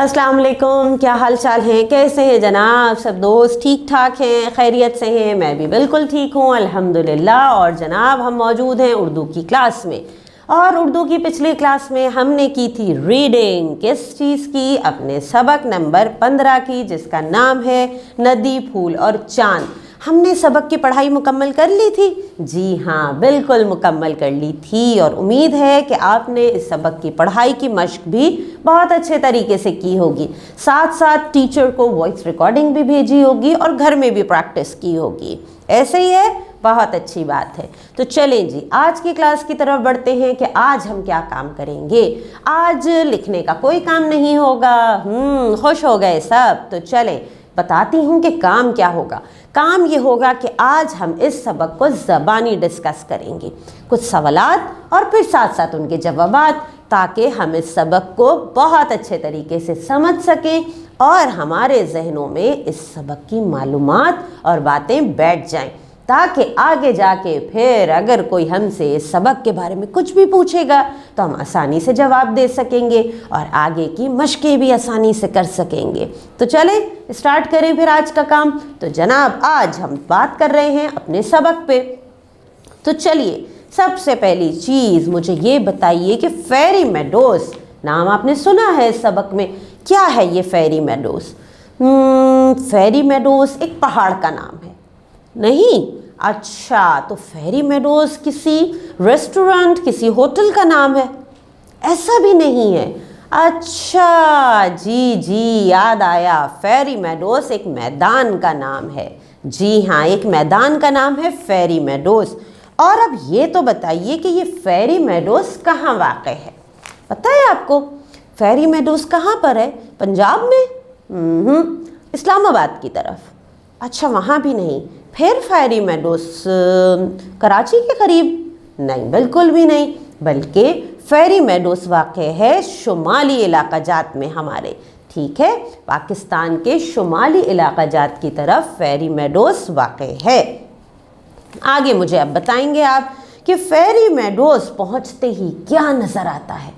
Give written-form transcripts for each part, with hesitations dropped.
अस्सलाम वालेकुम, क्या हाल चाल हैं, कैसे हैं जनाब? सब दोस्त ठीक ठाक हैं, खैरियत से हैं? मैं भी बिल्कुल ठीक हूँ अल्हम्दुलिल्लाह। और जनाब हम मौजूद हैं उर्दू की क्लास में। और उर्दू की पिछली क्लास में हमने की थी रीडिंग। किस चीज़ की? अपने सबक नंबर 15 की, जिसका नाम है नदी, फूल और चाँद। हमने सबक की पढ़ाई मुकम्मल कर ली थी? जी हाँ, बिल्कुल मुकम्मल कर ली थी। और उम्मीद है कि आपने इस सबक की पढ़ाई की मश्क भी बहुत अच्छे तरीके से की होगी। साथ साथ टीचर को वॉइस रिकॉर्डिंग भी भेजी होगी और घर में भी प्रैक्टिस की होगी। ऐसे ही है, बहुत अच्छी बात है। तो चलें जी, आज की क्लास की तरफ बढ़ते हैं कि आज हम क्या काम करेंगे। आज लिखने का कोई काम नहीं होगा। खुश हो गए सब? तो चलें बताती हूँ कि काम क्या होगा। काम ये होगा कि आज हम इस सबक को ज़बानी डिस्कस करेंगे, कुछ सवालात और फिर साथ साथ उनके जवाबात, ताकि हम इस सबक को बहुत अच्छे तरीके से समझ सकें और हमारे जहनों में इस सबक की मालूमात और बातें बैठ जाएं, ताकि आगे जाके फिर अगर कोई हमसे इस सबक के बारे में कुछ भी पूछेगा तो हम आसानी से जवाब दे सकेंगे और आगे की मशकें भी आसानी से कर सकेंगे। तो चलें स्टार्ट करें फिर आज का काम। तो जनाब आज हम बात कर रहे हैं अपने सबक पे। तो चलिए सबसे पहली चीज़ मुझे ये बताइए कि फेरी मेडोज़, नाम आपने सुना है इस सबक में। क्या है ये फेरी मेडोज़? फेरी मेडोज़ एक पहाड़ का नाम है? नहीं? अच्छा, तो फेरी मेडोज़ किसी रेस्टोरेंट, किसी होटल का नाम है? ऐसा भी नहीं है। अच्छा जी जी, याद आया, फेरी मेडोज़ एक मैदान का नाम है। जी हाँ, एक मैदान का नाम है फेरी मेडोज़। और अब ये तो बताइए कि ये फेरी मेडोज़ कहाँ वाक़ है? पता है आपको फेरी मेडोज़ कहाँ पर है? पंजाब में? इस्लामाबाद की तरफ? अच्छा, वहाँ भी नहीं। फिर फेरी मेडोज़ कराची के करीब? नहीं, बिल्कुल भी नहीं, बल्कि फेरी मेडोज़ वाक़ है शुमाली इलाका जात में हमारे। ठीक है, पाकिस्तान के शुमाली इलाका जात की तरफ फेरी मेडोज़ वाक़ है। आगे मुझे अब बताएंगे आप कि फेरी मेडोज़ पहुँचते ही क्या नज़र आता है।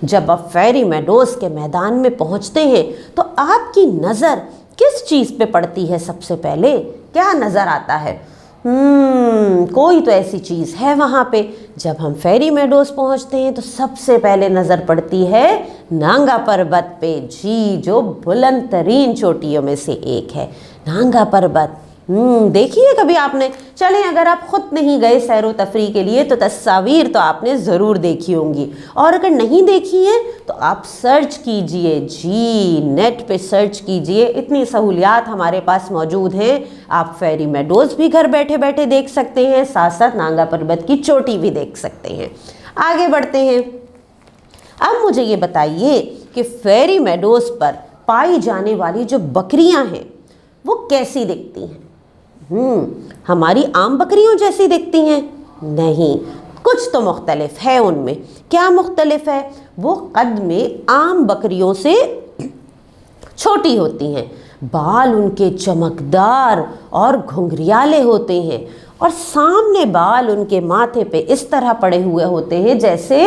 जब आप फेरी मेडोज़ के मैदान में पहुँचते हैं तो आपकी नज़र किस चीज़ पे पड़ती है? सबसे पहले क्या नज़र आता है? कोई तो ऐसी चीज़ है वहाँ पे। जब हम फेरी मेडोज़ पहुँचते हैं तो सबसे पहले नज़र पड़ती है नांगा पर्वत पे। जी, जो बुलंद तरीन चोटियों में से एक है नांगा पर्वत। देखिए कभी आपने? चलें, अगर आप ख़ुद नहीं गए सैर व तफरी के लिए तो तस्वीर तो आपने ज़रूर देखी होंगी, और अगर नहीं देखी है तो आप सर्च कीजिए। जी, नेट पे सर्च कीजिए, इतनी सहूलियात हमारे पास मौजूद हैं। आप फेरी मेडोज़ भी घर बैठे बैठे देख सकते हैं, साथ साथ नांगा पर्वत की चोटी भी देख सकते हैं। आगे बढ़ते हैं। अब मुझे ये बताइए कि फेरी मेडोज़ पर पाई जाने वाली जो बकरियाँ हैं वो कैसी दिखती हैं? हमारी आम बकरियों जैसी दिखती हैं? नहीं, कुछ तो मुख्तलिफ है उनमें। क्या मुख्तलिफ है? वो कद में आम बकरियों से छोटी होती हैं, बाल उनके चमकदार और घुंघरियाले होते हैं, और सामने बाल उनके माथे पे इस तरह पड़े हुए होते हैं जैसे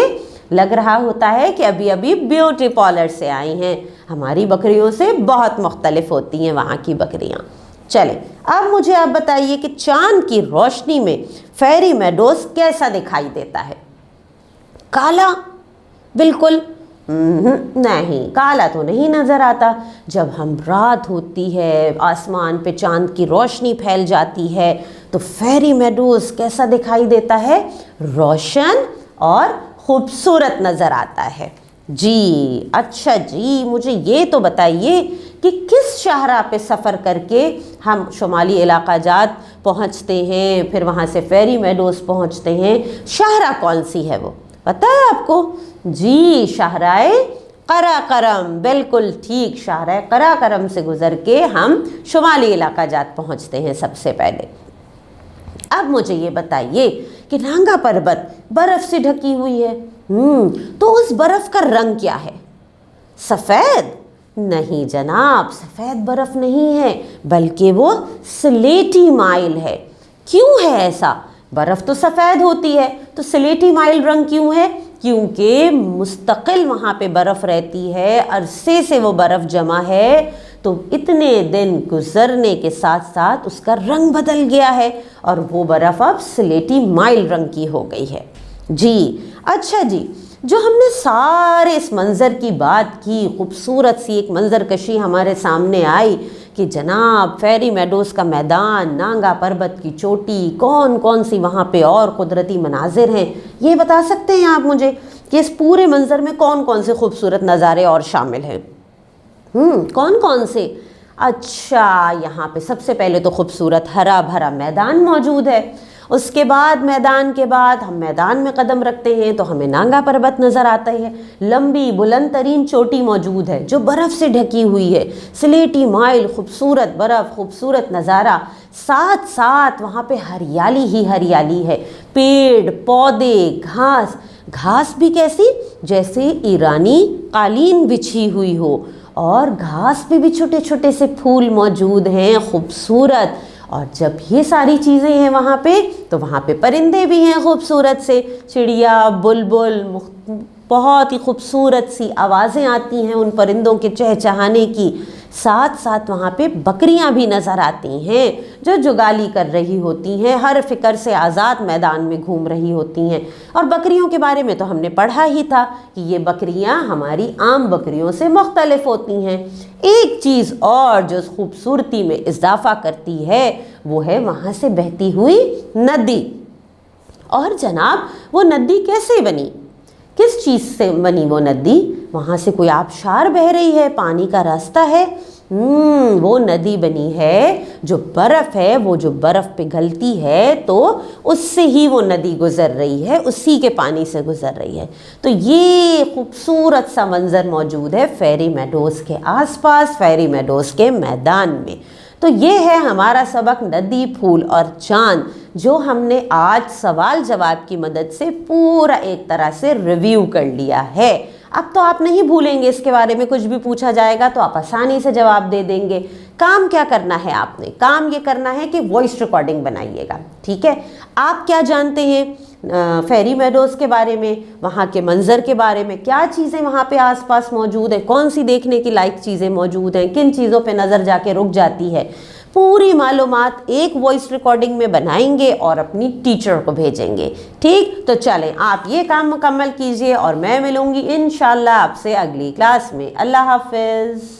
लग रहा होता है कि अभी अभी ब्यूटी पार्लर से आई हैं। हमारी बकरियों से बहुत मुख्तलिफ होती हैं वहाँ की बकरियाँ। चलें, अब मुझे आप बताइए कि चाँद की रोशनी में फेरी मेडोज़ कैसा दिखाई देता है? काला? बिल्कुल नहीं, काला तो नहीं नज़र आता। जब हम रात होती है, आसमान पे चाँद की रोशनी फैल जाती है, तो फेरी मेडोज़ कैसा दिखाई देता है? रोशन और खूबसूरत नज़र आता है। जी अच्छा जी, मुझे ये तो बताइए कि किस शाहरा पे सफ़र करके हम शुमाली इलाका जात पहुँचते हैं, फिर वहाँ से फेरी मेडोज़ पहुँचते हैं। शाहरा कौन सी है वो? पता है आपको? जी, शाहराए कराकरम। बिल्कुल ठीक, शाहराए कराकरम से गुज़र के हम शुमाली इलाका जात पहुँचते हैं सबसे पहले। अब मुझे ये बताइए कि नांगा पर्वत बर्फ़ से ढकी हुई है। तो उस बर्फ़ का रंग क्या है? सफ़ेद? नहीं जनाब, सफ़ेद बर्फ़ नहीं है, बल्कि वो स्लेटी माइल है। क्यों है ऐसा? बर्फ़ तो सफ़ेद होती है, तो स्लेटी माइल रंग क्यों है? کیونکہ مستقل وہاں پہ برف رہتی ہے، عرصے سے وہ برف جمع ہے، تو اتنے دن گزرنے کے ساتھ ساتھ اس کا رنگ بدل گیا ہے اور وہ برف اب سلیٹی مائل رنگ کی ہو گئی ہے۔ جی اچھا جی، جو ہم نے سارے اس منظر کی بات کی، خوبصورت سی ایک منظر کشی ہمارے سامنے آئی کہ جناب فیری میڈوز کا میدان، نانگا پربت کی چوٹی، کون کون سی وہاں پہ اور قدرتی مناظر ہیں، یہ بتا سکتے ہیں آپ مجھے کہ اس پورے منظر میں کون کون سے خوبصورت نظارے اور شامل ہیں؟ کون کون سے؟ اچھا، یہاں پہ سب سے پہلے تو خوبصورت ہرا بھرا میدان موجود ہے، اس کے بعد میدان کے بعد ہم میدان میں قدم رکھتے ہیں تو ہمیں نانگا پربت نظر آتا ہے، لمبی بلند ترین چوٹی موجود ہے جو برف سے ڈھکی ہوئی ہے، سلیٹی مائل خوبصورت برف، خوبصورت نظارہ، ساتھ ساتھ وہاں پہ ہریالی ہی ہریالی ہے، پیڑ پودے، گھاس، گھاس بھی کیسی؟ جیسے ایرانی قالین بچھی ہوئی ہو، اور گھاس پہ بھی چھوٹے چھوٹے سے پھول موجود ہیں خوبصورت، اور جب یہ ساری چیزیں ہیں وہاں پہ تو وہاں پہ پرندے بھی ہیں خوبصورت سے، چڑیا، بلبل، بہت ہی خوبصورت سی آوازیں آتی ہیں ان پرندوں کے چہچہانے کی، ساتھ ساتھ وہاں پہ بکریاں بھی نظر آتی ہیں جو جگالی کر رہی ہوتی ہیں، ہر فکر سے آزاد میدان میں گھوم رہی ہوتی ہیں، اور بکریوں کے بارے میں تو ہم نے پڑھا ہی تھا کہ یہ بکریاں ہماری عام بکریوں سے مختلف ہوتی ہیں۔ ایک چیز اور جو خوبصورتی میں اضافہ کرتی ہے وہ ہے وہاں سے بہتی ہوئی ندی، اور جناب وہ ندی کیسے بنی؟ کس چیز سے بنی وہ ندی؟ وہاں سے کوئی آبشار بہہ رہی ہے، پانی کا راستہ ہے؟ وہ ندی بنی ہے جو برف ہے، وہ جو برف پگھلتی ہے تو اس سے ہی وہ ندی گزر رہی ہے، اسی کے پانی سے گزر رہی ہے۔ تو یہ خوبصورت سا منظر موجود ہے فیری میڈوز کے آس پاس، فیری میڈوز کے میدان میں۔ تو یہ ہے ہمارا سبق ندی، پھول اور چاند، جو ہم نے آج سوال جواب کی مدد سے پورا ایک طرح سے ریویو کر لیا ہے۔ اب تو آپ نہیں بھولیں گے، اس کے بارے میں کچھ بھی پوچھا جائے گا تو آپ آسانی سے جواب دے دیں گے۔ کام کیا کرنا ہے آپ نے؟ کام یہ کرنا ہے کہ وائس ریکارڈنگ بنائیے گا، ٹھیک ہے؟ آپ کیا جانتے ہیں فیری میڈوز کے بارے میں، وہاں کے منظر کے بارے میں، کیا چیزیں وہاں پہ آس پاس موجود ہیں، کون سی دیکھنے کی لائق چیزیں موجود ہیں، کن چیزوں پہ نظر جا کے رک جاتی ہے، پوری معلومات ایک وائس ریکارڈنگ میں بنائیں گے اور اپنی ٹیچر کو بھیجیں گے، ٹھیک؟ تو چلیں آپ یہ کام مکمل کیجئے اور میں ملوں گی انشاءاللہ آپ سے اگلی کلاس میں۔ اللہ حافظ۔